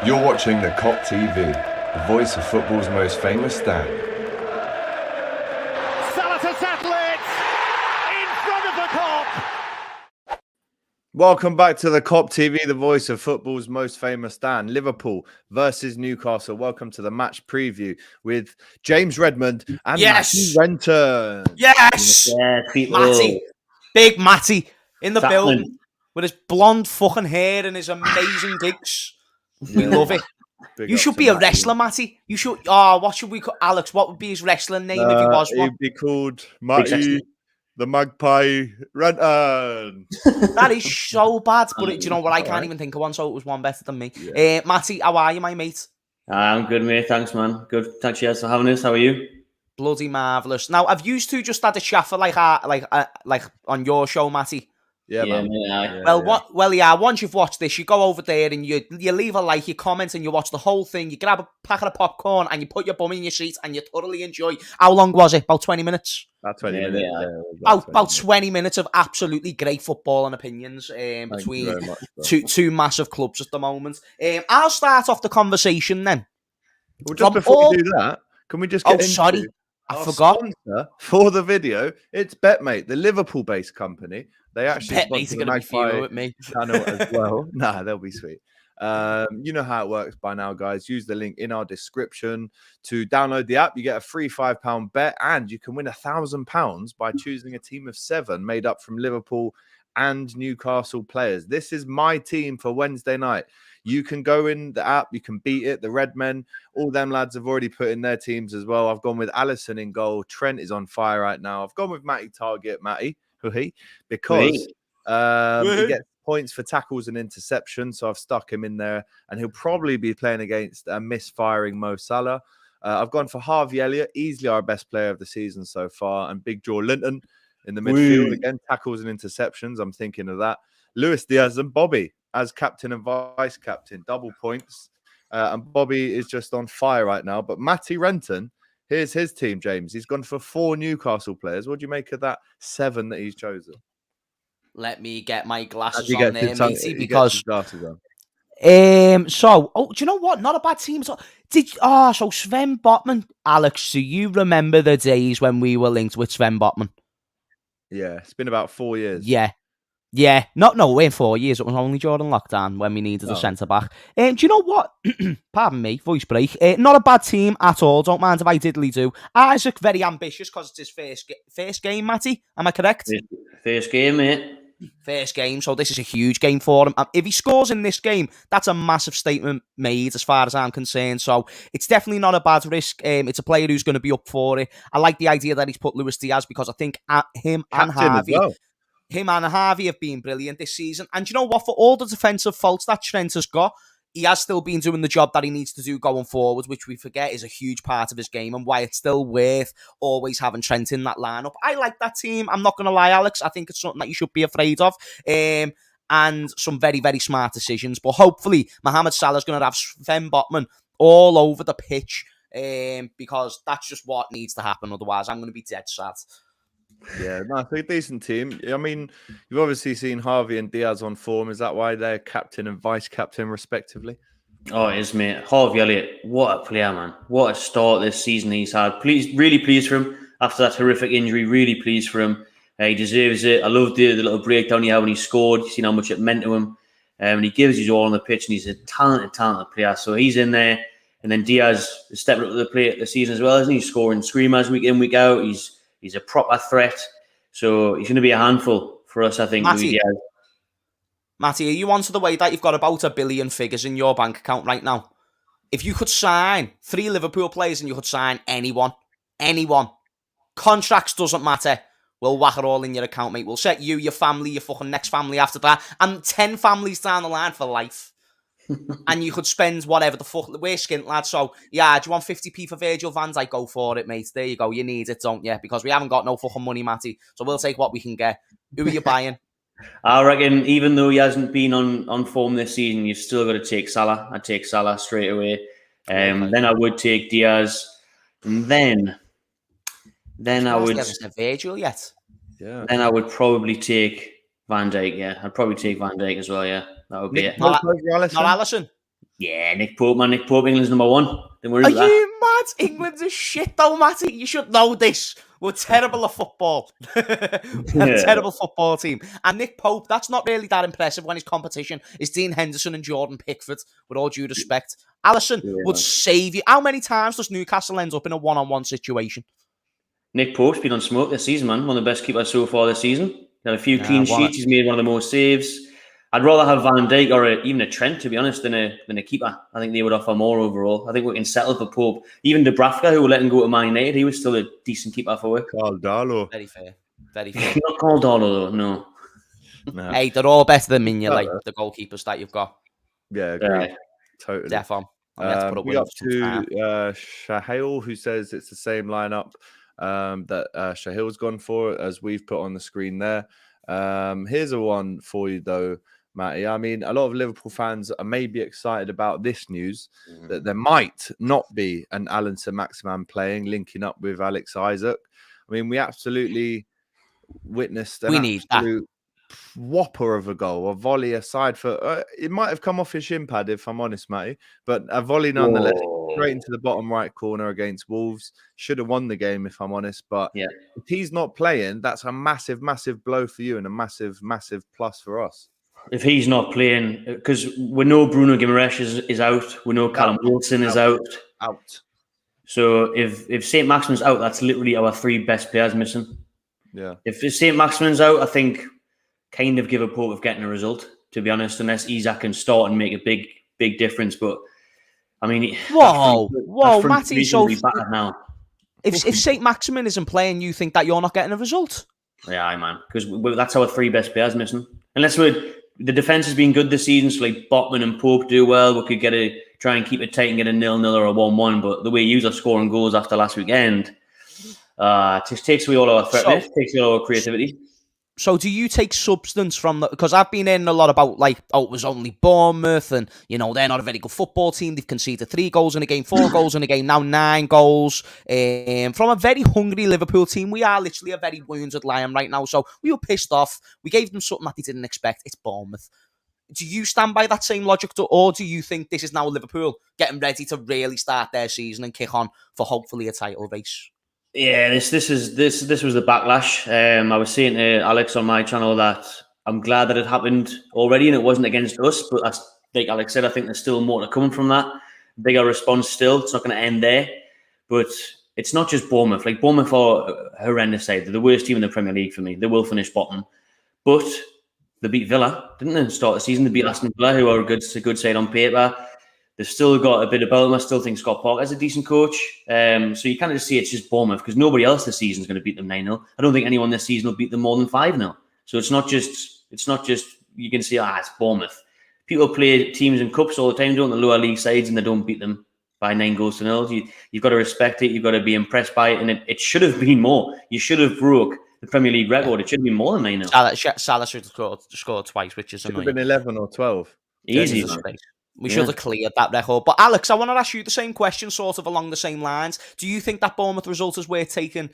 You're watching the Cop TV, the voice of football's most famous stand. Salah to settle it in front of the Cop. Welcome back to the Cop TV, the voice of football's most famous stand. Liverpool versus Newcastle. Welcome to the match preview with James Redmond and Matty Renton. Yes, Matty, big Matty in the building with his blonde fucking hair and his amazing gigs. We love it. You should be a wrestler, Matty. You should. Oh, what should we call Alex? What would be his wrestling name if he was one? He'd be called Matty the Magpie Renton. That is so bad. But do you know what? I can't even think of one, so it was one better than me. Yeah. Matty, how are you, my mate? I'm good, mate. Thanks, man. Good. Thanks, you guys, for having us. How are you? Bloody marvellous. Now, have you two just had a chaffer like on your show, Matty? Yeah, man. Once you've watched this, you go over there and you leave a like, you comment, and you watch the whole thing. You grab a packet of popcorn and you put your bum in your seat and you thoroughly enjoy. How long was it? About 20 minutes? About 20 minutes. About 20 minutes of absolutely great football and opinions between two massive clubs at the moment. I'll start off the conversation then. Well, just before we do that, can we just get into... sorry. I forgot. For the video, it's Betmate, the Liverpool-based company. They actually Betmate's going to be fuming with me channel as well. Nah, they'll be sweet. You know how it works by now, guys. Use the link in our description to download the app. You get a free £5 bet, and you can win £1,000 by choosing a team of 7 made up from Liverpool and Newcastle players. This is my team for Wednesday night. You can go in the app, you can beat it. The Red Men, all them lads have already put in their teams as well. I've gone with Alisson in goal. Trent is on fire right now. I've gone with Matty Target, because he gets points for tackles and interceptions. So I've stuck him in there, and he'll probably be playing against a misfiring Mo Salah. I've gone for Harvey Elliott, easily our best player of the season so far, and Big Joe Linton in the midfield. Again, tackles and interceptions. I'm thinking of that. Luis Diaz and Bobby as captain and vice captain, double points. And Bobby is just on fire right now. But Matty Renton, here's his team, James. He's gone for 4 Newcastle players. What do you make of that 7 that he's chosen? Let me get my glasses on there, matey, because... Do you know what? Not a bad team. So Sven Botman. Alex, do you remember the days when we were linked with Sven Botman? Yeah, it's been about 4 years. Yeah. We're 4 years. It was only during lockdown when we needed a centre-back. Do you know what? Pardon me, voice break. Not a bad team at all. Don't mind if I diddly do. Isak, very ambitious because it's his first game, Matty. Am I correct? First game, mate. First game, so this is a huge game for him. If he scores in this game, that's a massive statement made as far as I'm concerned. So it's definitely not a bad risk. It's a player who's going to be up for it. I like the idea that he's put Luis Diaz because I think him and Harvey have been brilliant this season. And you know what? For all the defensive faults that Trent has got, he has still been doing the job that he needs to do going forward, which we forget is a huge part of his game and why it's still worth always having Trent in that lineup. I like that team. I'm not going to lie, Alex. I think it's something that you should be afraid of. And some very, very smart decisions. But hopefully, Mohamed Salah's going to have Sven Botman all over the pitch because that's just what needs to happen. Otherwise, I'm going to be dead sad. Yeah, it's a decent team. I mean, you've obviously seen Harvey and Diaz on form. Is that why they're captain and vice captain, respectively? Oh, it is, mate. Harvey Elliott, what a player, man. What a start this season he's had. Really pleased for him after that horrific injury. Really pleased for him. He deserves it. I loved the little breakdown he had when he scored. You've seen how much it meant to him. And he gives his all on the pitch, and he's a talented player. So he's in there. And then Diaz is stepping up to the plate this season as well, isn't he? He's scoring screamers week in, week out. He's a proper threat. So he's going to be a handful for us, I think. Matty, are you on to the way that you've got about 1 billion figures in your bank account right now? If you could sign 3 Liverpool players and you could sign anyone, contracts doesn't matter. We'll whack it all in your account, mate. We'll set you, your family, your fucking next family after that, and 10 families down the line for life. And you could spend whatever the fuck. We're skint, lad. So, yeah, do you want 50p for Virgil van Dijk? Go for it, mate. There you go. You need it, don't you? Because we haven't got no fucking money, Matty. So we'll take what we can get. Who are you buying? I reckon even though he hasn't been on form this season, you've still got to take Salah. I'd take Salah straight away. Then I would take Diaz. And then I would... He hasn't said Virgil yet. Yeah. Then I would probably take Van Dijk, yeah. I'd probably take Van Dijk as well, yeah. That would be it. Not Alisson. Yeah, Nick Pope, man. Nick Pope, England's number one. Don't worry Are about that. you mad? England's a shit though, Matty. You should know this. We're terrible at football. We're a terrible football team. And Nick Pope, that's not really that impressive when his competition is Dean Henderson and Jordan Pickford, with all due respect. Alisson would save you. How many times does Newcastle end up in a one-on-one situation? Nick Pope's been on smoke this season, man. One of the best keepers so far this season. He had a few clean sheets. He's made one of the most saves. I'd rather have Van Dijk or even a Trent, to be honest, than a keeper. I think they would offer more overall. I think we can settle for Pope. Even Dubravka, who will let him go to Man United, he was still a decent keeper for work. Caldalo. Very fair. Very fair. Not Caldalo, though, no. Hey, they're all better than Mignolet, the goalkeepers that you've got. Yeah, agree. Totally. Def on. We up to Shahil, who says it's the same lineup that Shahil's gone for, as we've put on the screen there. Here's a one for you, though, Matty. I mean, a lot of Liverpool fans are maybe excited about this news that there might not be an Alan Saint-Maximin playing, linking up with Alex Isak. I mean, we absolutely witnessed an absolute whopper of a goal, a volley, a side foot. It might have come off his shin pad, if I'm honest, Matty, but a volley nonetheless, straight into the bottom right corner against Wolves. Should have won the game, if I'm honest. But if he's not playing, that's a massive, massive blow for you and a massive, massive plus for us. If he's not playing, because we know Bruno Guimaraes is out, we know Callum Wilson is out. So if St. Maximin's out, that's literally our three best players missing. Yeah. If St. Maximin's out, I think kind of give up hope of getting a result, to be honest, unless Isak can start and make a big, big difference. But I mean, whoa, Matty, so now. If St. Maximin isn't playing, you think that you're not getting a result? Yeah, man, because that's our three best players missing. Unless the defense has been good this season, so like Botman and Pope do well, we could try and keep it tight and get a 0-0 or a 1-1. But the way you are scoring goals after last weekend, it just takes away all our threat, takes away all our creativity. So do you take substance from that? Because I've been in a lot about it was only Bournemouth and, they're not a very good football team. They've conceded 3 goals in a game, 4 goals in a game, now 9 goals. From a very hungry Liverpool team, we are literally a very wounded lion right now. So we were pissed off. We gave them something that they didn't expect. It's Bournemouth. Do you stand by that same logic, or do you think this is now Liverpool getting ready to really start their season and kick on for hopefully a title race? Yeah, this was the backlash. I was saying to Alex on my channel that I'm glad that it happened already and it wasn't against us. But like Alex said, I think there's still more to come from that. Bigger response still. It's not going to end there. But it's not just Bournemouth. Like, Bournemouth are a horrendous side. They're the worst team in the Premier League for me. They will finish bottom. But they beat Villa, didn't they? Start the season, they beat Aston Villa, who are a good side on paper. They've still got a bit about them. I still think Scott Parker's a decent coach. So you kind of see it's just Bournemouth because nobody else this season is going to beat them 9-0. I don't think anyone this season will beat them more than 5-0. So it's not just you can say, it's Bournemouth. People play teams in cups all the time, don't, the lower league sides, and they don't beat them by 9-0. You've got to respect it. You've got to be impressed by it. And it should have been more. You should have broke the Premier League record. It should have been more than 9-0. Salah should have scored twice, which is annoying. Should have been 11 or 12. Easy. We should have cleared that record. But Alex, I want to ask you the same question, sort of along the same lines. Do you think that Bournemouth result is worth taking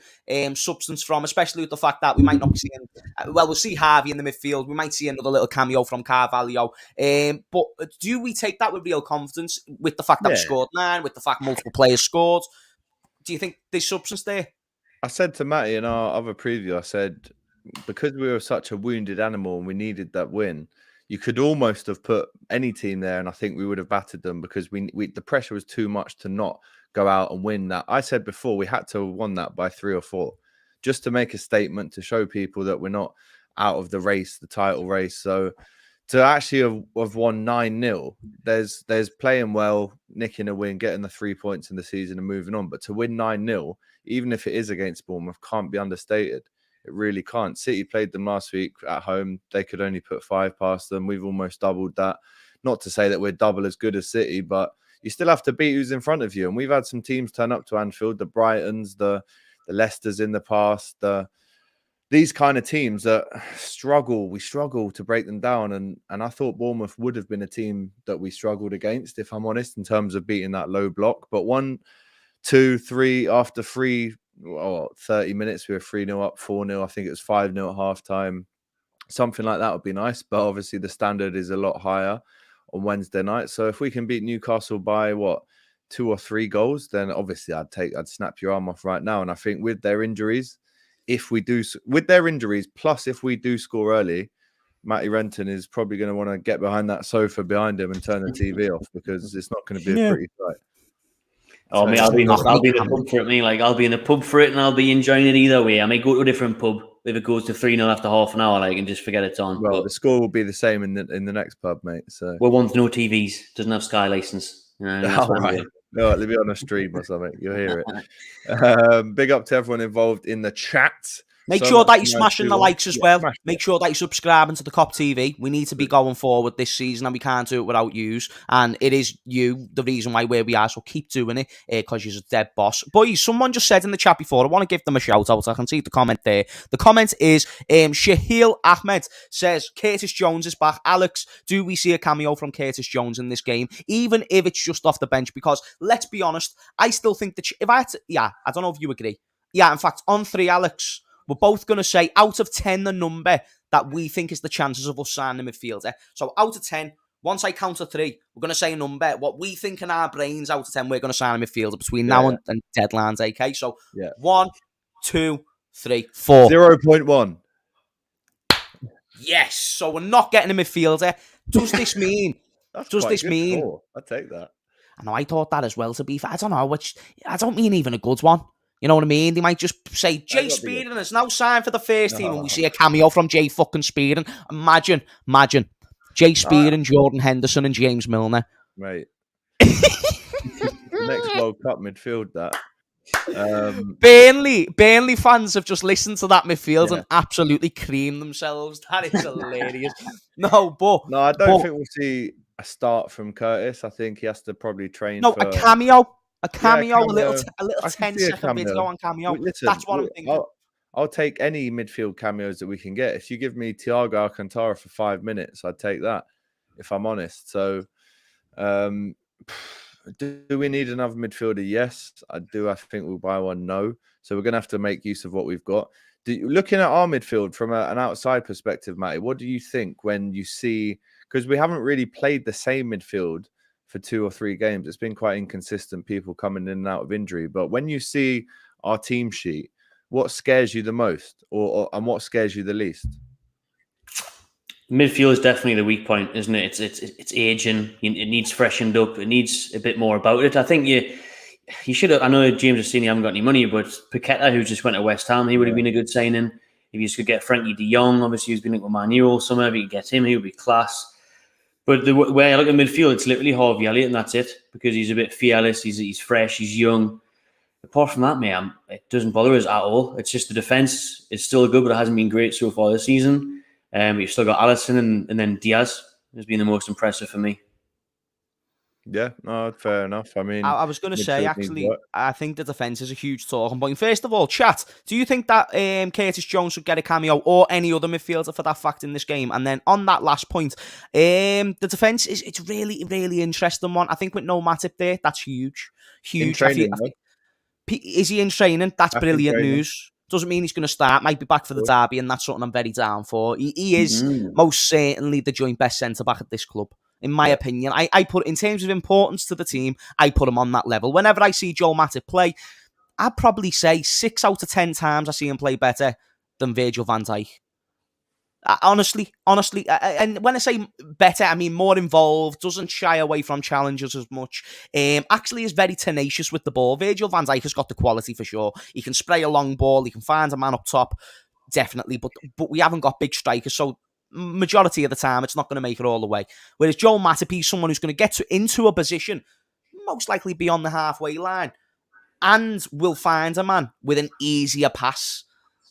substance from, especially with the fact that we might not be seeing... we'll see Harvey in the midfield. We might see another little cameo from Carvalho. But do we take that with real confidence, with the fact that we scored 9, with the fact multiple players scored? Do you think there's substance there? I said to Matty in our other preview, I said, because we were such a wounded animal and we needed that win, you could almost have put any team there, and I think we would have battered them because the pressure was too much to not go out and win that. I said before we had to have won that by 3 or 4, just to make a statement to show people that we're not out of the race, the title race. So to actually have won 9-0, there's playing well, nicking a win, getting the 3 points in the season and moving on. But to win 9-0, even if it is against Bournemouth, can't be understated. It really can't. City played them last week at home. They could only put 5 past them. We've almost doubled that. Not to say that we're double as good as City, but you still have to beat who's in front of you. And we've had some teams turn up to Anfield, the Brightons, the Leicesters in the past, these kind of teams that struggle. We struggle to break them down. And I thought Bournemouth would have been a team that we struggled against, if I'm honest, in terms of beating that low block. But 1, 2, 3, after 30 minutes, we were 3-0 up, 4-0. I think it was 5-0 at halftime. Something like that would be nice. But obviously the standard is a lot higher on Wednesday night. So if we can beat Newcastle by 2 or 3 goals, then obviously I'd snap your arm off right now. And I think with their injuries, plus if we do score early, Matty Renton is probably going to want to get behind that sofa behind him and turn the TV off, because it's not going to be a pretty sight. Oh, mate, I'll be in the pub for it, mate. Like, I'll be in the pub for it, and I'll be enjoying it either way. I may go to a different pub if it goes to 3-0 after half an hour, like, and just forget it's on. Well, but the score will be the same in the next pub, mate. So we're one with no TVs, doesn't have Sky license. All right. No, it'll be on a stream or something. You'll hear it. Big up to everyone involved in the chat. Make sure that you're smashing the likes as well. Make sure that you're subscribing to the Cop TV. We need to be going forward this season, and we can't do it without yous. And it is you, the reason why where we are. So keep doing it, because you're a dead boss. Boys, someone just said in the chat before, I want to give them a shout out. I can see the comment there. The comment is Shahil Ahmed says, Curtis Jones is back. Alex, do we see a cameo from Curtis Jones in this game, even if it's just off the bench? Because let's be honest, I still think that I don't know if you agree. Yeah, in fact, on 3, Alex, we're both going to say out of 10 the number that we think is the chances of us signing a midfielder. So out of 10, once I count to 3, we're going to say a number. What we think in our brains, out of 10, we're going to sign a midfielder between now and deadlines, okay? So 1, 2, 3, 4. 0.1. Yes. So we're not getting a midfielder. Does this mean... Does this mean... I'll take that. I know, I thought that as well, to be fair. I don't know, I don't mean even a good one. You know what I mean? They might just say, Jay Spearing is now signed for the first team, and we see a cameo from Jay fucking Spearing. Imagine. Jay Spearing, Jordan Henderson, and James Milner. Right. Next World Cup midfield, that. Burnley fans have just listened to that midfield and absolutely creamed themselves. That is hilarious. No, I don't think we'll see a start from Curtis. I think he has to probably train for... a cameo. A cameo, a little 10-second video on cameo. Listen, that's what I'm thinking. I'll take any midfield cameos that we can get. If you give me Thiago Alcantara for 5 minutes, I'd take that, if I'm honest. So, do we need another midfielder? Yes, I do. I think we'll buy one. No. So we're going to have to make use of what we've got. Looking at our midfield from an outside perspective, Matty, what do you think when you see... Because we haven't really played the same midfield for 2 or 3 games. It's been quite inconsistent, people coming in and out of injury. But when you see our team sheet, what scares you the most, and what scares you the least? Midfield is definitely the weak point, isn't it? It's aging. It needs freshened up. It needs a bit more about it. I think you should have. I know James has seen you haven't got any money, but Paqueta, who just went to West Ham, he would have been a good signing. If you could get Frankie De Jong, obviously he's been linked with Man U all summer. If you could get him, he would be class. But the way I look at midfield, it's literally Harvey Elliott, and that's it, because he's a bit fearless, he's fresh, he's young. Apart from that, mate, it doesn't bother us at all. It's just the defence is still good, but it hasn't been great so far this season. You've still got Alisson and then Diaz has been the most impressive for me. Yeah, no, fair enough. I mean, I was going to say, actually, I think the defence is a huge talking point. First of all, chat, do you think that Curtis Jones should get a cameo, or any other midfielder for that fact, in this game? And then on that last point, the defence it's really, really interesting one. I think with no Matip there, that's huge. In training, is he in training? That's brilliant news. Doesn't mean he's going to start. Might be back for the derby, and that's something I'm very down for. He is most certainly the joint best centre-back at this club. In my opinion, I put, in terms of importance to the team, I put him on that level. Whenever I see Joel Matip play, I'd probably say 6 out of 10 times I see him play better than Virgil van Dijk. Honestly, and when I say better, I mean more involved, doesn't shy away from challenges as much, actually is very tenacious with the ball. Virgil van Dijk has got the quality for sure. He can spray a long ball, he can find a man up top, definitely, but we haven't got big strikers, so majority of the time it's not going to make it all the way. Whereas Joel Matip, he's someone who's going to get into a position, most likely beyond the halfway line, and will find a man with an easier pass.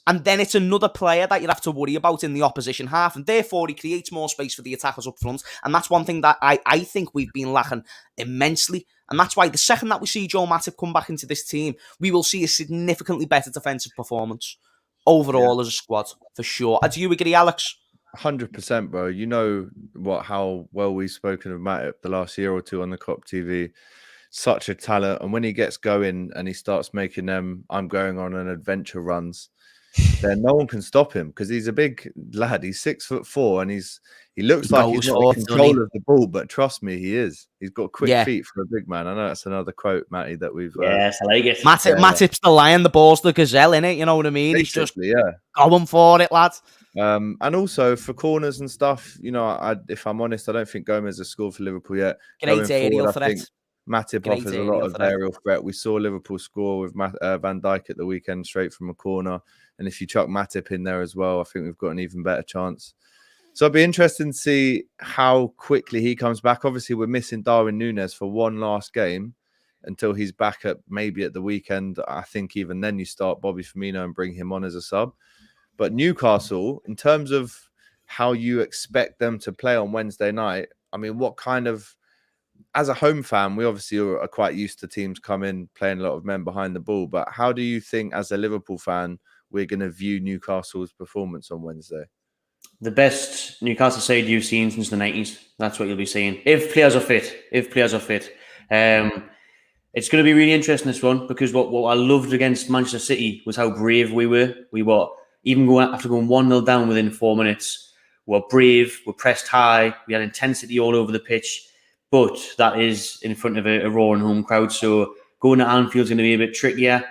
And then it's another player that you'd have to worry about in the opposition half, and therefore he creates more space for the attackers up front. And that's one thing that I think we've been lacking immensely. And that's why the second that we see Joel Matip come back into this team, we will see a significantly better defensive performance overall as a squad, for sure. Do you agree, Alex? 100%, bro. You know how well we've spoken of Matip the last year or two on the Cop TV. Such a talent, and when he gets going and he starts making them "I'm going on an adventure" runs, then no one can stop him because he's a big lad. He's 6'4" and he looks like he's not in control of the ball, but trust me, he is. He's got quick feet for a big man. I know that's another quote, Matty, that we've. Yes, I like it. Matip's the lion, the ball's the gazelle, innit? You know what I mean? He's just going for it, lad. And also for corners and stuff, you know, if I'm honest, I don't think Gomez has scored for Liverpool yet. Great aerial threat. I think Matip offers a lot of aerial threat. We saw Liverpool score with Van Dijk at the weekend straight from a corner. And if you chuck Matip in there as well, I think we've got an even better chance. So it'll be interesting to see how quickly he comes back. Obviously, we're missing Darwin Núñez for one last game until he's back maybe at the weekend. I think even then you start Bobby Firmino and bring him on as a sub. But Newcastle, in terms of how you expect them to play on Wednesday night, I mean, what kind of, as a home fan, we obviously are quite used to teams coming, playing a lot of men behind the ball. But how do you think, as a Liverpool fan, we're going to view Newcastle's performance on Wednesday? The best Newcastle side you've seen since the 90s. That's what you'll be seeing. If players are fit. It's going to be really interesting, this one, because what I loved against Manchester City was how brave we were. After going 1-0 down within 4 minutes, we're brave, we're pressed high, we had intensity all over the pitch, but that is in front of a roaring home crowd. So going to Anfield is going to be a bit trickier.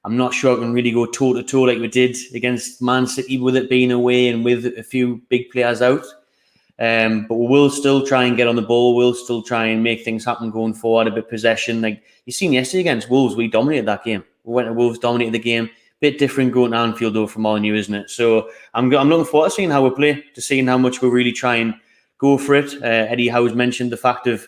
I'm not sure I can really go toe-to-toe like we did against Man City with it being away and with a few big players out. But we will still try and get on the ball. We'll still try and make things happen going forward, a bit of possession. Like you seen yesterday against Wolves, we dominated that game. We went to Wolves, dominated the game. Bit different going to Anfield, though, from Molyneux, isn't it? So I'm looking forward to seeing how we play, to seeing how much we really try and go for it. Eddie Howe's mentioned the fact of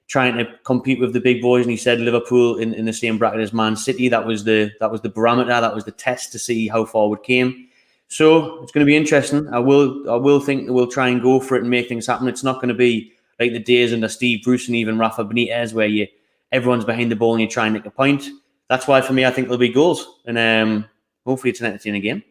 trying to compete with the big boys, and he said Liverpool in the same bracket as Man City. That was the barometer, that was the test to see how far we came. So it's going to be interesting. I will think that we'll try and go for it and make things happen. It's not going to be like the days under Steve Bruce and even Rafa Benitez where everyone's behind the ball and you try and make a point. That's why, for me, I think there'll be goals. And hopefully it's an entertaining game.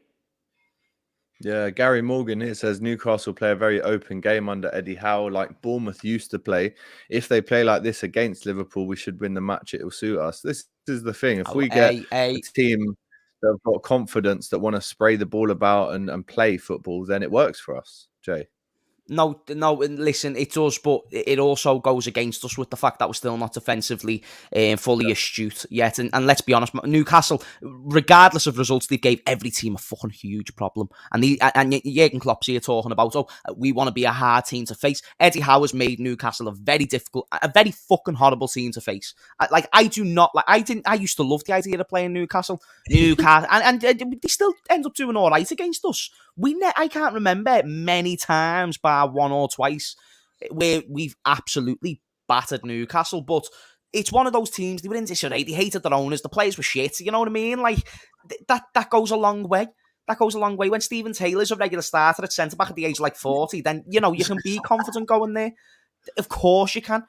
Yeah, Gary Morgan here says Newcastle play a very open game under Eddie Howe, like Bournemouth used to play. If they play like this against Liverpool, we should win the match. It will suit us. This is the thing. If we get a team that have got confidence, that want to spray the ball about and play football, then it works for us, Jay. No, listen, it does, but it also goes against us with the fact that we're still not defensively fully astute yet. And let's be honest, Newcastle, regardless of results, they gave every team a fucking huge problem. And Jurgen Klopp's here talking about, we want to be a hard team to face. Eddie Howe has made Newcastle a very fucking horrible team to face. I used to love the idea of playing Newcastle, and they still end up doing all right against us. I can't remember many times, bar one or twice, where we've absolutely battered Newcastle. But it's one of those teams, they were in disarray, they hated their owners, the players were shit, you know what I mean? Like, that goes a long way. That goes a long way. When Stephen Taylor's a regular starter at centre-back at the age of like 40, then, you can be confident going there. Of course you can.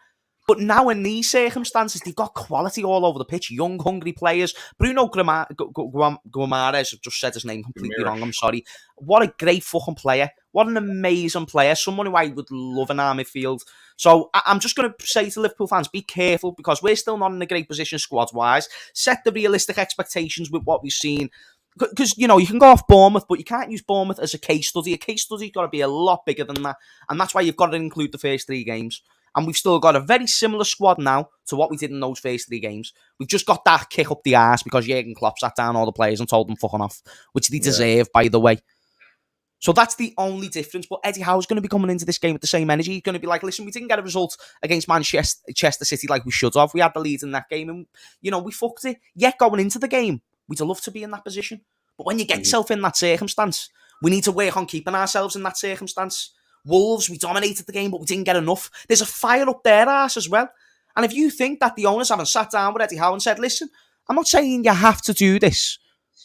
But now in these circumstances, they've got quality all over the pitch. Young, hungry players. Bruno Guimaraes, I've just said his name completely wrong, I'm sorry. What a great fucking player. What an amazing player. Someone who I would love in our midfield. So I'm just going to say to Liverpool fans, be careful, because we're still not in a great position squad-wise. Set the realistic expectations with what we've seen. Because, you can go off Bournemouth, but you can't use Bournemouth as a case study. A case study's got to be a lot bigger than that. And that's why you've got to include the first 3 games. And we've still got a very similar squad now to what we did in those first 3 games. We've just got that kick up the arse because Jurgen Klopp sat down all the players and told them fucking off, which they deserve, by the way. So that's the only difference. But Eddie Howe's going to be coming into this game with the same energy. He's going to be like, listen, we didn't get a result against Manchester City like we should have. We had the lead in that game and, we fucked it. Yet going into the game, we'd love to be in that position. But when you get yourself in that circumstance, we need to work on keeping ourselves in that circumstance. Wolves, we dominated the game, but we didn't get enough. There's a fire up their arse as well. And if you think that the owners haven't sat down with Eddie Howe and said, listen, I'm not saying you have to do this,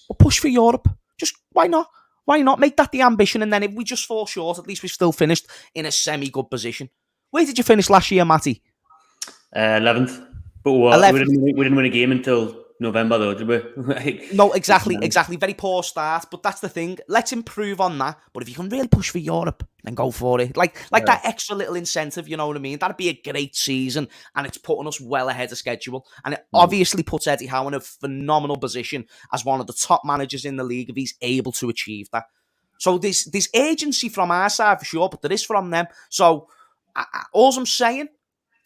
but push for Europe. Just, why not? Why not? Make that the ambition, and then if we just fall short, at least we've still finished in a semi-good position. Where did you finish last year, Matty? 11th. But we didn't win a game until November, though, did we? Like, No, exactly. Very poor start, but that's the thing. Let's improve on that. But if you can really push for Europe, then go for it. Like that extra little incentive, you know what I mean? That'd be a great season, and it's putting us well ahead of schedule. And it obviously puts Eddie Howe in a phenomenal position as one of the top managers in the league if he's able to achieve that. So there's agency from our side for sure, but there is from them. So all I'm saying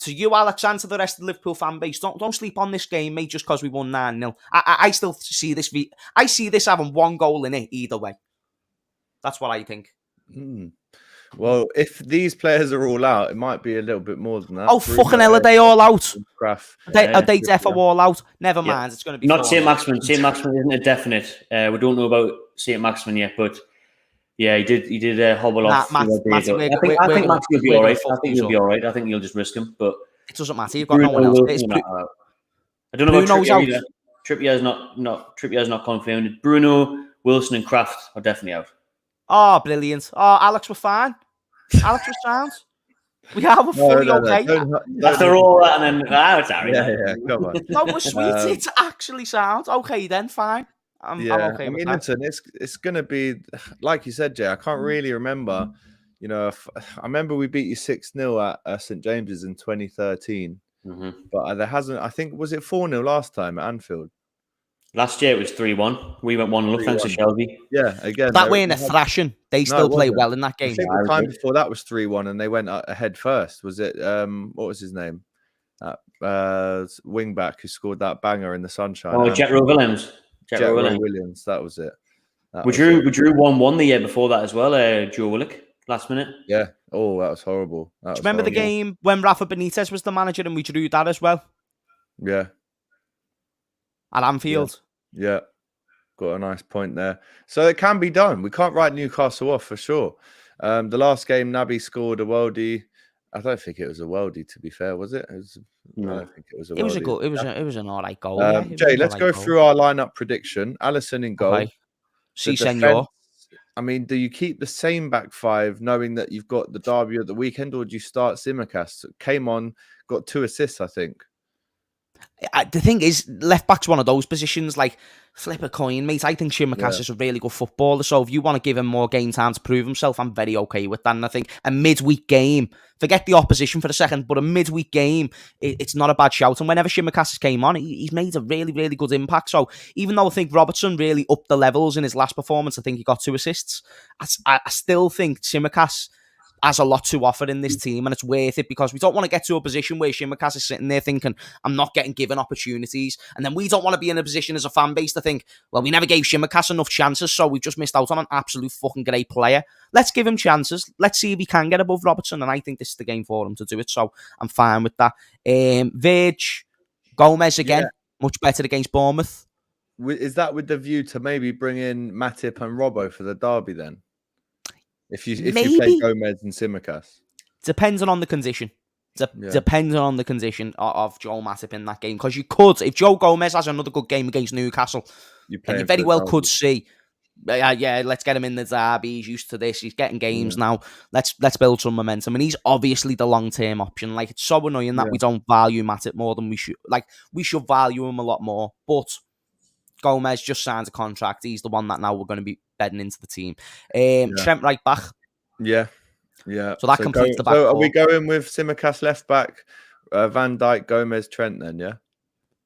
to you, Alex, and to the rest of the Liverpool fan base, don't sleep on this game, mate, just because we won 9-0. I still see this. I see this having one goal in it either way. That's what I think. Well, if these players are all out, it might be a little bit more than that. Oh, fucking hell, are they all out? Are they defo all out? Never mind, it's going to be... Not St. Maximin. St. Maximin isn't a definite. We don't know about St. Maximin yet, but yeah, he did hobble off. I think Max will be all right. I think he'll be all right. I think you'll just risk him, but... It doesn't matter, you've got no one else. I don't know about Trippier either. Trippier's not confirmed. Bruno, Wilson and Kraft are definitely out. Oh, brilliant. Oh, Alex, we're fine. Alex was sound. We're fully okay. After all that, and then it's Harry. Yeah, come on. No, we're sweet. It actually sounds okay then. Fine. I'm okay. With that. Listen, it's gonna be like you said, Jay. I can't really remember. You know, I remember we beat you 6-0 at St James's in 2013, but there hasn't. I think was it 4-0 last time at Anfield. Last year it was 3-1. We went 1-0 thanks to Shelby. Yeah, again. That way in a thrashing. They still play well in that game. I think the time before that was 3-1 and they went ahead first. Was it, what was his name? Wing back who scored that banger in the sunshine. Oh, Jetro Williams. Jetro Williams, that was it. We drew 1-1 the year before that as well, Joe Willock, last minute. Yeah. Oh, that was horrible. Do you remember the game when Rafa Benitez was the manager and we drew that as well? Yeah. At Anfield. Yeah. Got a nice point there. So it can be done. We can't write Newcastle off for sure. The last game, Naby scored a worldie. I don't think it was a worldie, to be fair, was it? No. I don't think it was a worldie. It was a goal. It was an alright goal. Jay, let's go through our lineup prediction. Alisson in goal. Okay. Si, senor. I mean, do you keep the same back five, knowing that you've got the derby at the weekend, or do you start Tsimikas? Came on, got 2 assists, I think. The thing is, left back's one of those positions, like, flip a coin, mate. I think Tsimikas is a really good footballer, so if you want to give him more game time to prove himself, I'm very okay with that. And I think a midweek game, forget the opposition for a second, but a midweek game, it's not a bad shout. And whenever Tsimikas came on, he's made a really, really good impact. So even though I think Robertson really upped the levels in his last performance, I think he got 2 assists, I still think Tsimikas has a lot to offer in this team, and it's worth it because we don't want to get to a position where Tsimikas is sitting there thinking, I'm not getting given opportunities. And then we don't want to be in a position as a fan base to think, well, we never gave Tsimikas enough chances, so we've just missed out on an absolute fucking great player. Let's give him chances. Let's see if he can get above Robertson, and I think this is the game for him to do it, so I'm fine with that. Virg, Gomez again, much better against Bournemouth. Is that with the view to maybe bring in Matip and Robbo for the derby then? If you play Gomez and Tsimikas, depending on the condition, depending on the condition of Joe Matip in that game, because you could, if Joe Gomez has another good game against Newcastle, you very well could see, let's get him in the derby. He's used to this. He's getting games now. Let's build some momentum, and he's obviously the long term option. Like, it's so annoying that we don't value Matip more than we should. Like, we should value him a lot more, but Gomez just signed a contract. He's the one that now we're going to be bedding into the team. Trent right back. Yeah. So that completes the back. So are we going with Tsimikas left back, Van Dijk, Gomez, Trent then, yeah?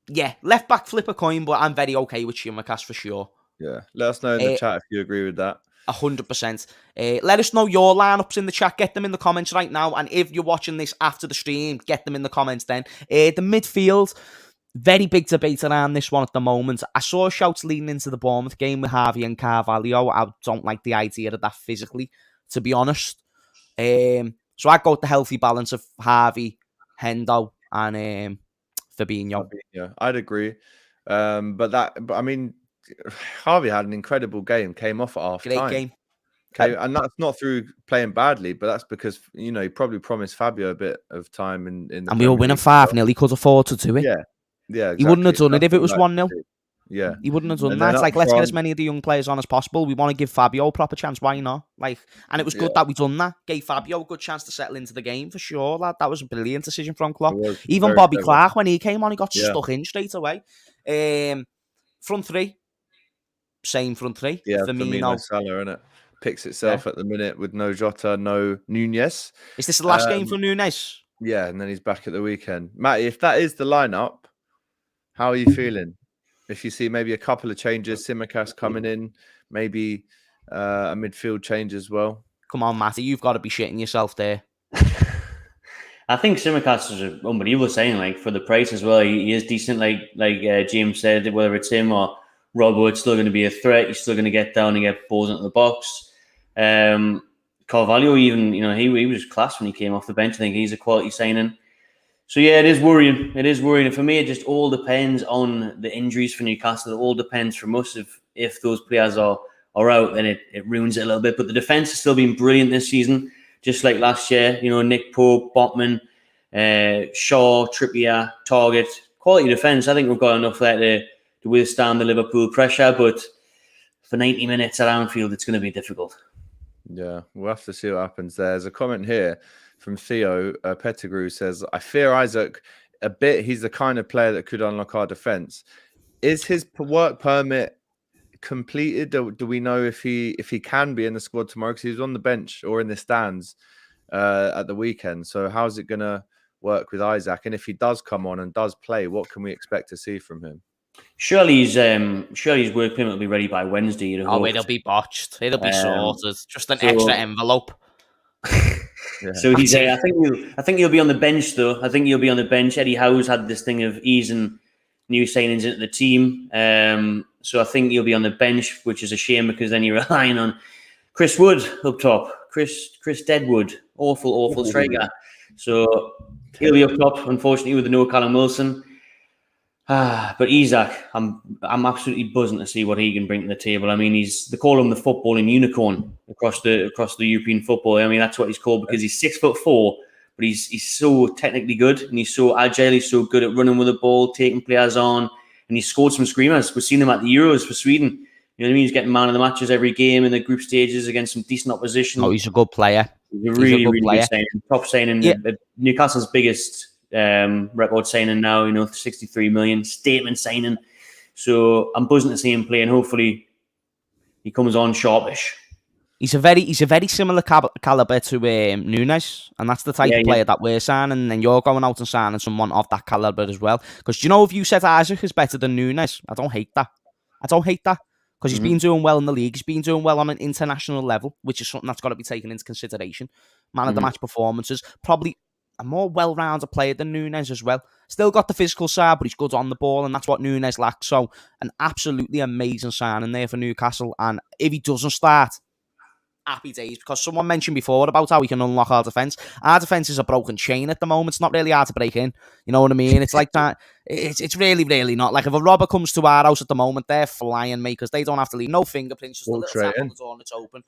Yeah, left back, flip a coin, but I'm very okay with Tsimikas for sure. Yeah, let us know in the chat if you agree with that. 100%. Let us know your lineups in the chat. Get them in the comments right now. And if you're watching this after the stream, get them in the comments then. The midfield, very big debate around this one at the moment. I saw shouts leading into the Bournemouth game with Harvey and Carvalho. I don't like the idea of that physically, to be honest. So I go with the healthy balance of Harvey, Hendo, and Fabinho. Yeah, I'd agree. But I mean, Harvey had an incredible game. Came off at half time. Great game. Okay, and that's not through playing badly, but that's because he probably promised Fabio a bit of time in and we were winning 5-0. He could afford to do it. Yeah, exactly. He wouldn't have done it if it was 1-0. Yeah. He wouldn't have done that. It's like, let's get as many of the young players on as possible. We want to give Fabio a proper chance. Why not? And it was good that we done that. Gave Fabio a good chance to settle into the game for sure. That was a brilliant decision from Klopp. Even Bobby Clark, when he came on, he got stuck in straight away. Front three, same front three. Yeah, Firmino. Salah, innit? Picks itself at the minute with no Jota, no Nunez. Is this the last game for Nunes? Yeah, and then he's back at the weekend. Matty, if that is the lineup, how are you feeling? If you see maybe a couple of changes, Tsimikas coming in, maybe a midfield change as well. Come on, Matty, you've got to be shitting yourself there. I think Tsimikas is an unbelievable signing. Like for the price as well, he is decent. Like James said, whether it's him or Robbo, it's still going to be a threat. He's still going to get down and get balls into the box. Carvalho, even he was class when he came off the bench. I think he's a quality signing. So yeah, it is worrying. It is worrying. And for me, it just all depends on the injuries for Newcastle. It all depends from us. If those players are out, then it ruins it a little bit. But the defense has still been brilliant this season. Just like last year, Nick Pope, Botman, Shaw, Trippier, Target, quality defence. I think we've got enough there to withstand the Liverpool pressure, but for 90 minutes at Anfield, it's going to be difficult. Yeah, we'll have to see what happens there. There's a comment here from Theo Pettigrew says, I fear Isak a bit. He's the kind of player that could unlock our defence. Is his work permit completed? Do we know if he can be in the squad tomorrow? Because he was on the bench or in the stands at the weekend. So how's it going to work with Isak? And if he does come on and does play, what can we expect to see from him? Surely his work permit will be ready by Wednesday. It'll be botched. It'll be sorted. Just an extra envelope. Yeah. So he's. I think he'll be on the bench though. I think he'll be on the bench. Eddie Howe's had this thing of easing new signings into the team. So I think he'll be on the bench, which is a shame because then you're relying on Chris Wood up top. Chris Deadwood, awful striker. So he'll be up top, unfortunately, with the no Callum Wilson. But Isak, I'm absolutely buzzing to see what he can bring to the table. I mean, they call him the footballing unicorn across the European football. I mean, that's what he's called because he's 6'4", but he's so technically good and he's so agile. He's so good at running with the ball, taking players on, and he scored some screamers. We've seen him at the Euros for Sweden. You know what I mean? He's getting man of the matches every game in the group stages against some decent opposition. Oh, he's a good player. He's a really good signing. Top signing. Yeah. Newcastle's biggest record signing now, 63 million, statement signing. So I'm buzzing to see him play and hopefully he comes on sharpish. He's a very similar calibre to Nunes, and that's the type of player that we're signing, and then you're going out and signing someone of that calibre as well. Because if you said Isak is better than Nunes, I don't hate that. Because he's been doing well in the league. He's been doing well on an international level, which is something that's got to be taken into consideration. Man of the match performances. Probably a more well-rounded player than Nunes as well. Still got the physical side, but he's good on the ball, and that's what Nunes lacks. So an absolutely amazing signing there for Newcastle. And if he doesn't start, happy days, because someone mentioned before about how we can unlock our defence. Our defence is a broken chain at the moment. It's not really hard to break in. You know what I mean? It's like that. It's really, really not. Like if a robber comes to our house at the moment, they're flying me because they don't have to leave no fingerprints, just a little tap on the door and it's open.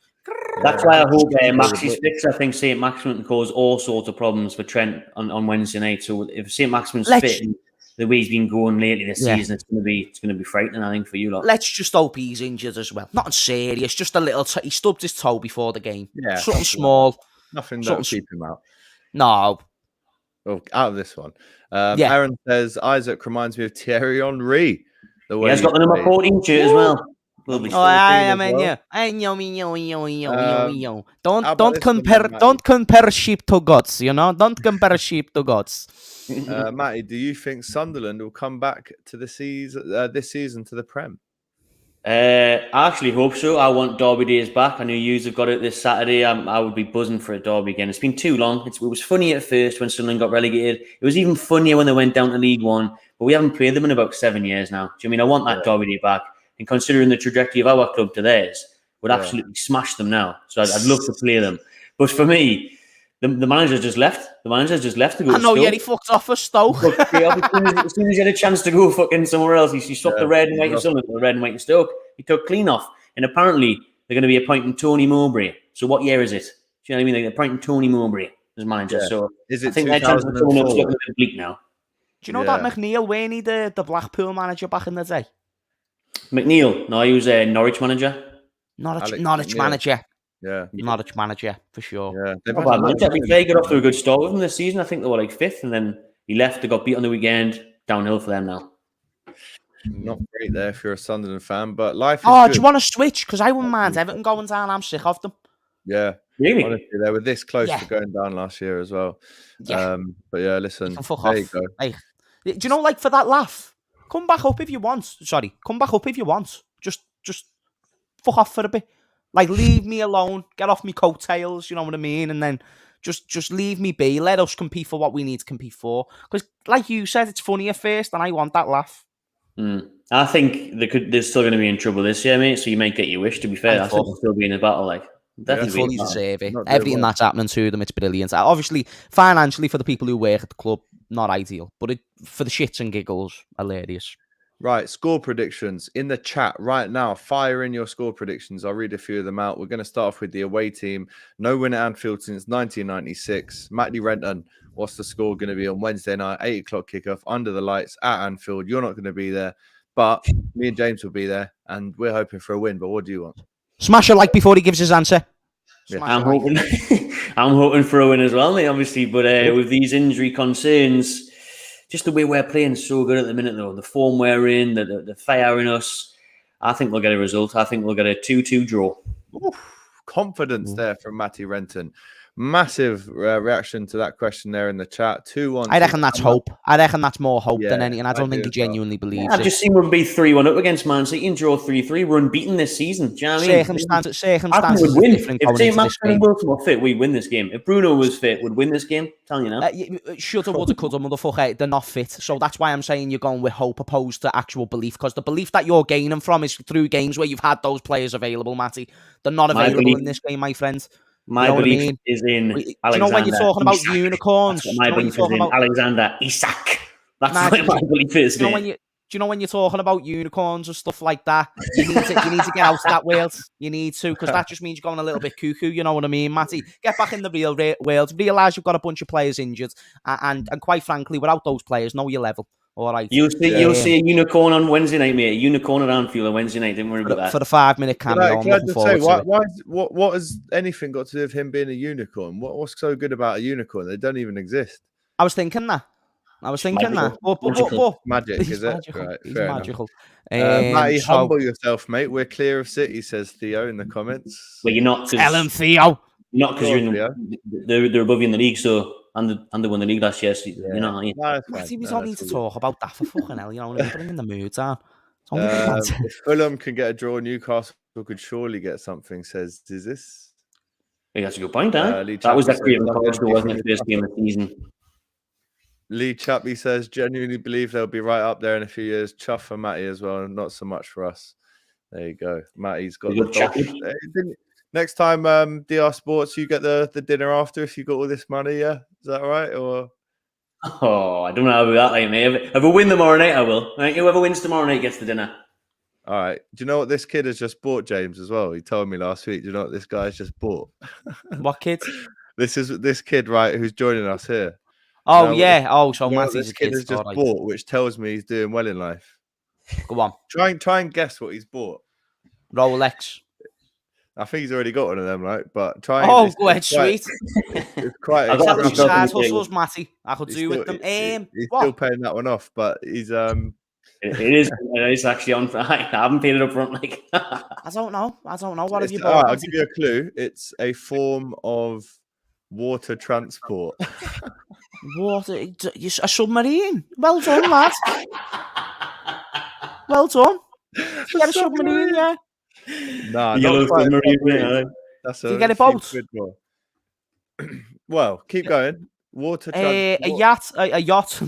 That's why I hope Maxi's fixed. I think St. Maximin can cause all sorts of problems for Trent on Wednesday night. So if St. Maximin's fit, the way he's been going lately this season, it's going to be frightening, I think, for you lot. Let's just hope he's injured as well. Nothing serious, just a little. He stubbed his toe before the game. Yeah, something small. Nothing that'll keep him out. No. Well, out of this one. Aaron says Isak reminds me of Thierry Henry. He has got the number 14 shirt as well. Don't compare sheep to goats. Don't compare sheep to goats. Matty, do you think Sunderland will come back to the this season to the Prem? I actually hope so. I want Derby days back. I know yous have got it this Saturday. I would be buzzing for a Derby again. It's been too long. It was funny at first when Sunderland got relegated. It was even funnier when they went down to League One. But we haven't played them in about 7 years now. Do you mean I want that Derby day back? And considering the trajectory of our club to theirs, would absolutely smash them now. So I'd love to play them. But for me, the manager's just left. The manager's just left to go. I know, he fucked off for Stoke. As soon as he had a chance to go fucking somewhere else, he swapped the red and white of Sunderland, the red and white of Stoke. He took clean off. And apparently, they're going to be appointing Tony Mowbray. So what year is it? Do you know what I mean? They're appointing Tony Mowbray as manager. So is it I think their chance of looking a bit bleak now. Do you know that McNeil, weren't he the Blackpool manager back in the day? McNeil? No, he was a Norwich manager. Norwich manager. Yeah. Norwich manager, for sure. Yeah. They got off to a good start with him this season. I think they were like 5th, and then he left. They got beat on the weekend. Downhill for them now. Not great there if you're a Sunderland fan, but life is Oh, good. do you want to switch? Because I wouldn't mind Everton going down. I'm sick of them. Yeah, Really? honestly, they were this close Yeah. to going down last year as well. Yeah. But yeah, listen, Can fuck there off. you go. Like, do you know, like for that laugh, come back up if you want. Sorry, come back up if you want. Just fuck off for a bit. Like, leave me alone. Get off me coattails. You know what I mean? And then just leave me be. Let us compete for what we need to compete for. Because, like you said, it's funny at first, and I want that laugh. I think they're still going to be in trouble this year, mate. So you might get your wish. To be fair, I think they'll still be in a battle. Like, They definitely fully deserve it. Not doing Everything well. that's happening to them, it's brilliant. Obviously, financially for the people who work at the club, not ideal. But for the shits and giggles, hilarious. Right, score predictions in the chat right now. Fire in your score predictions. I'll read a few of them out. We're going to start off with the away team. No win at Anfield since 1996. Matty Renton, what's the score going to be on Wednesday night? 8 o'clock kickoff under the lights at Anfield. You're not going to be there, but me and James will be there, and we're hoping for a win. But what do you want? Smash a like before he gives his answer. Yeah. Smash I'm a like. hoping, I'm hoping for a win as well, mate. Obviously, but with these injury concerns, just the way we're playing so good at the minute, though, the form we're in, the fire in us, I think we'll get a result. I think we'll get a 2-2 draw. Confidence there from Matty Renton. Massive reaction to that question there in the chat. 2-1. I reckon that's hope. I reckon that's more hope than Yeah, anything. I I don't do think he as well. genuinely believes I've it. just seen one be 3-1 up against Man City and draw 3-3. We're unbeaten this season. Do you know what I mean? Circumstances I think are we'd win. different If going St. into this Maximin game. and Wilson were fit, we'd win this game. If Bruno was fit, we'd win this game. Telling you now. Shoulda, woulda, coulda, motherfucker. They're not fit. So that's why I'm saying you're going with hope opposed to actual belief. Because the belief that you're gaining from is through games where you've had those players available, Matty. They're not available in this game, my friend. My you know belief what I mean? is in Do Alexander. you know when you're talking about Isak. unicorns? That's what my belief is in Alexander Isak. That's what my belief is. Do you know when you're talking about unicorns and stuff like that? You need to get out of that world. You need to, because that just means you're going a little bit cuckoo. You know what I mean, Matty? Get back in the real world. Realise you've got a bunch of players injured, and quite frankly, without those players, know your level. All right. You'll see a unicorn on Wednesday night, mate. A unicorn at Anfield on Wednesday night. Don't worry about that. For the 5-minute cameo, Can I just say, what has anything got to do with him being a unicorn? What's so good about a unicorn? They don't even exist. I was thinking that. But magic, is it? Magical. Right, He's fair magical. Matty, humble yourself, mate. We're clear of City, says Theo in the comments. Well, you're not. Tell him, Theo. Not because they're above you in the league, so and they won the league last year. So you're not. Matty, we don't need to talk about that for fucking hell. You know, put him in the mood, down. If Fulham can get a draw, Newcastle could surely get something. Says, is this? Yeah, that's a good point, Dan. That was that Craven Costner, wasn't it? First game of the season. Lee Chappie says, genuinely believe they'll be right up there in a few years. Chuff for Matty as well, not so much for us. There you go. Matty's got the dosh. Next time, DR Sports, you get the dinner after if you got all this money, yeah? Is that all right? Or I don't know about that, mate. If I win tomorrow night, I will. Right? Whoever wins tomorrow night gets the dinner. All right. Do you know what this kid has just bought, James, as well? He told me last week. Do you know what this guy's just bought? What kid? This kid, right, who's joining us here. Oh, yeah. So Matty's this kid has just bought, which tells me he's doing well in life. Go on. Try and guess what he's bought. Rolex. I think he's already got one of them, right? But try. Oh, go ahead, sweet. It's quite. Side hustles, Matty. I could do with them. He's still paying that one off, but he's It is actually on. I haven't paid it up front. Like I don't know. What have you bought? I'll give you a clue. It's a form of water transport. Water, a submarine. Well done, lad. Well done. You get a submarine, yeah. Nah, yellow submarine. That's you get a boat. Well, keep going. Water transport. A yacht. A yacht.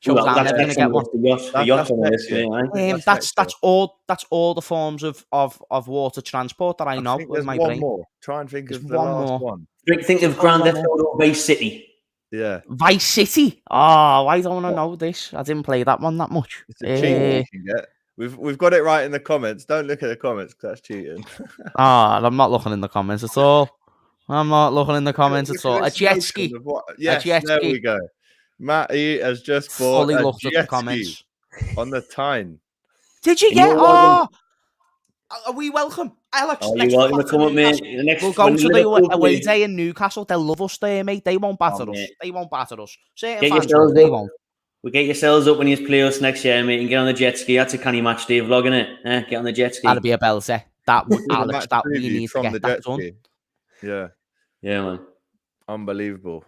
That's never get one. That's all the forms of water transport that I know. There's one more. Try and think of the last one. Think of Grand Theft Auto Vice City. Yeah. Vice City. Oh, why don't I know this? I didn't play that one that much. It's a cheat you can get. We've got it right in the comments. Don't look at the comments because that's cheating. I'm not looking in the comments at all. A jet ski. Yes, there we go. Matty has just bought a jet ski on the Tyne. Did you get? Are we welcome? Alex, you're welcome to come up, mate. We'll go to the away day in Newcastle. They'll love us there, mate. They won't batter us. They won't batter us. Certain fans, they won't. We get yourselves up when you play us next year, mate, and get on the jet ski. That's a canny match day vlog, innit? Get on the jet ski. That'd be a belter. That would, Do the Alex, match that we preview need to from get the that jet done. ski. Yeah. Yeah, man. Unbelievable.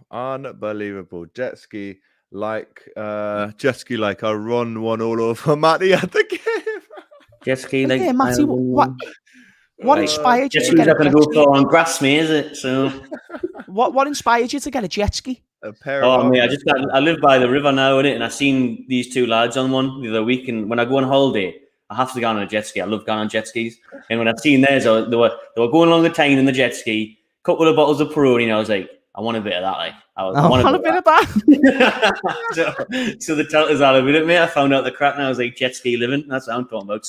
Jet ski like I run one all over Matty at the game. Jet ski, like Yeah, Matty, what inspired you jet to ski's get a not going jet to go ski? far on grass, mate, is it? So, What inspired you to get a jet ski? A pair of mate, armlets. I live by the river now, innit? And I seen these two lads on one the other week. And when I go on holiday, I have to go on a jet ski. I love going on jet skis. And when I seen theirs, they were going along the Tyne in the jet ski, couple of bottles of Peroni, and I was like, I want a bit of that. Like, I want a bit of that. so the telters are a bit of me. I found out the crack, and I was like, jet ski living. That's what I'm talking about.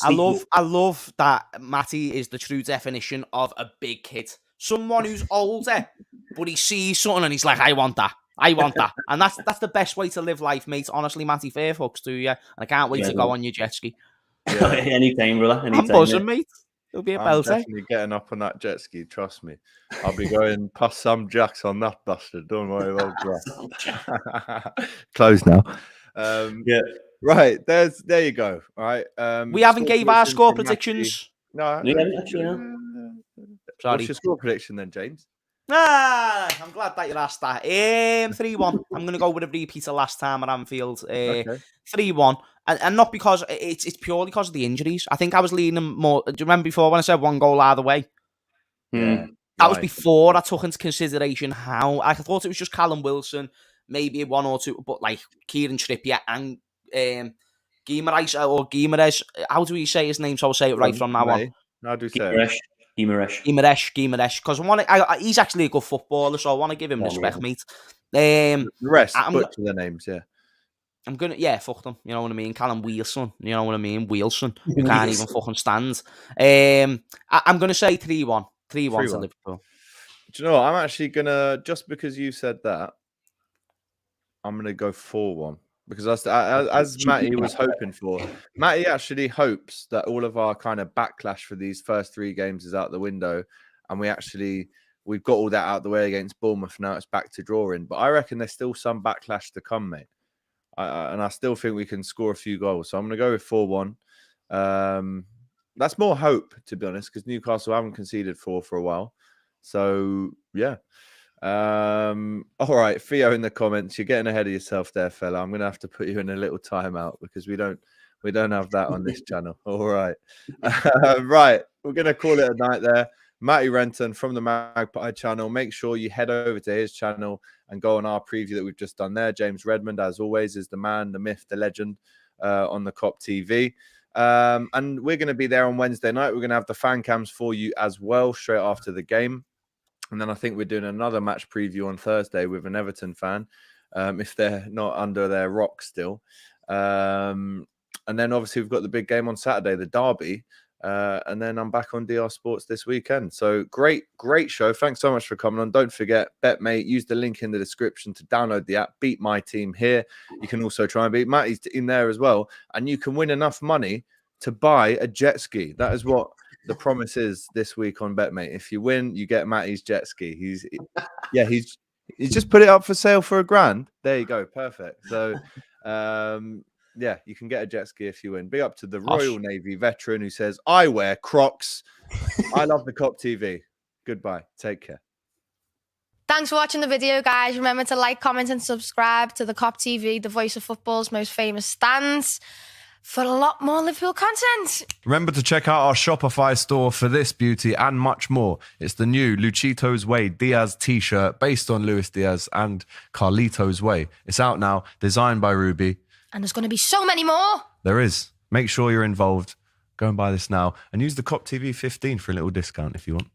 I love that Matty is the true definition of a big kid. Someone who's older, but he sees something and he's like, I want that. And that's the best way to live life, mate. Honestly, Matty, fair fucks to you. And I can't wait to go on your jet ski. Yeah. Anytime, brother. Anytime, I'm buzzing, mate. It'll be a I'm belter. definitely getting up on that jet ski, trust me. I'll be going past some jacks on that bastard. Don't worry about that. Closed now. Yeah. Right, there you go. All right. We haven't gave our score predictions. No. Sorry. What's your score prediction then, James? I'm glad that you asked that. 3-1. I'm going to go with a repeat of last time at Anfield. 3-1. And not because it's purely because of the injuries. I think I was leaning more. Do you remember before when I said 1 goal either way? Yeah. That was before I took into consideration how I thought it was just Callum Wilson, maybe 1 or 2, but like Kieran Trippier and Guimaraes. How do we say his name? So I'll say it right from now on. How do we say it? Guimaraes. Because he's actually a good footballer, so I want to give him respect, mate. The rest, butcher the names, yeah. I'm gonna, fuck them. You know what I mean? Callum Wilson. You know what I mean? Wilson. You can't even fucking stand. I'm gonna say 3-1. 3-1 to Liverpool. Do you know what? I'm actually gonna, just because you said that, I'm gonna go 4-1. Because as Matty was hoping for, Matty actually hopes that all of our kind of backlash for these first 3 games is out the window, and we've got all that out the way against Bournemouth. Now it's back to drawing, but I reckon there's still some backlash to come, mate. And I still think we can score a few goals, so I'm going to go with 4-1. That's more hope, to be honest, because Newcastle haven't conceded 4 for a while. So yeah. All right, Theo in the comments, you're getting ahead of yourself there, fella. I'm gonna have to put you in a little timeout because we don't have that on this channel. All right. Right, we're gonna call it a night there. Matty Renton from the Magpie channel. Make sure you head over to his channel and go on our preview that we've just done there. James Redmond, as always, is the man, the myth, the legend on the COP TV. And we're going to be there on Wednesday night. We're going to have the fan cams for you as well straight after the game. And then I think we're doing another match preview on Thursday with an Everton fan, if they're not under their rock still. And then obviously we've got the big game on Saturday, the derby. And then I'm back on DR Sports this weekend. So great show. Thanks so much for coming on. Don't forget, Betmate, use the link in the description to download the app. Beat my team here. You can also try and beat Matty's in there as well. And you can win enough money to buy a jet ski. That is what the promise is this week on Betmate. If you win, you get Matty's jet ski. He's just put it up for sale for £1,000. There you go. Perfect. So, yeah, you can get a jet ski if you win. Big up to the Royal Navy veteran who says, I wear Crocs. I love the COP TV. Goodbye. Take care. Thanks for watching the video, guys. Remember to like, comment, and subscribe to the COP TV, the voice of football's most famous stands, for a lot more Liverpool content. Remember to check out our Shopify store for this beauty and much more. It's the new Luchito's Way Diaz t-shirt based on Luis Diaz and Carlito's Way. It's out now, designed by Ruby. And there's going to be so many more. There is. Make sure you're involved. Go and buy this now and use the COP TV 15 for a little discount if you want.